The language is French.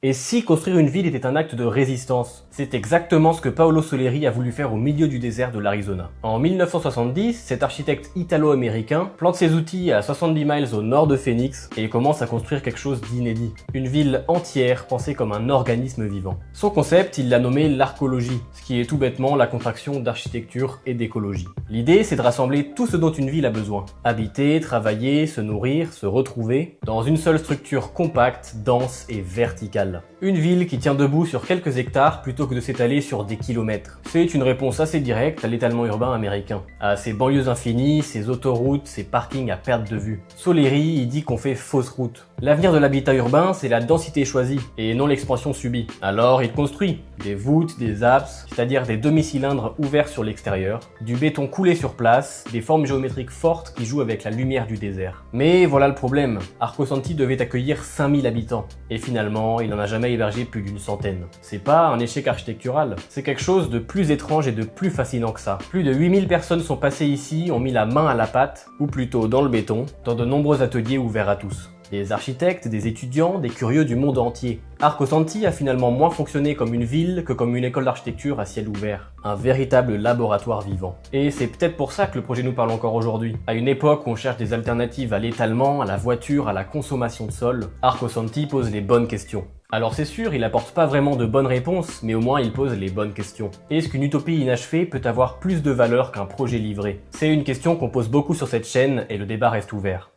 Et si construire une ville était un acte de résistance? C'est exactement ce que Paolo Soleri a voulu faire au milieu du désert de l'Arizona. En 1970, cet architecte italo-américain plante ses outils à 70 miles au nord de Phoenix et commence à construire quelque chose d'inédit. Une ville entière pensée comme un organisme vivant. Son concept, il l'a nommé l'arcologie, ce qui est tout bêtement la contraction d'architecture et d'écologie. L'idée, c'est de rassembler tout ce dont une ville a besoin. Habiter, travailler, se nourrir, se retrouver, dans une seule structure compacte, dense et verticale. Une ville qui tient debout sur quelques hectares plutôt que de s'étaler sur des kilomètres. C'est une réponse assez directe à l'étalement urbain américain, à ses banlieues infinies, ses autoroutes, ses parkings à perte de vue. Soleri, il dit qu'on fait fausse route. L'avenir de l'habitat urbain, c'est la densité choisie, et non l'expansion subie. Alors il construit des voûtes, des apses, c'est-à-dire des demi-cylindres ouverts sur l'extérieur, du béton coulé sur place, des formes géométriques fortes qui jouent avec la lumière du désert. Mais voilà le problème, Arcosanti devait accueillir 5000 habitants, et finalement, il n'en a jamais hébergé plus d'une centaine. C'est pas un échec architectural, c'est quelque chose de plus étrange et de plus fascinant que ça. Plus de 8000 personnes sont passées ici, ont mis la main à la pâte, ou plutôt dans le béton, dans de nombreux ateliers ouverts à tous. Des architectes, des étudiants, des curieux du monde entier. Arcosanti a finalement moins fonctionné comme une ville que comme une école d'architecture à ciel ouvert. Un véritable laboratoire vivant. Et c'est peut-être pour ça que le projet nous parle encore aujourd'hui. À une époque où on cherche des alternatives à l'étalement, à la voiture, à la consommation de sol, Arcosanti pose les bonnes questions. Alors c'est sûr, il apporte pas vraiment de bonnes réponses, mais au moins il pose les bonnes questions. Est-ce qu'une utopie inachevée peut avoir plus de valeur qu'un projet livré? C'est une question qu'on pose beaucoup sur cette chaîne et le débat reste ouvert.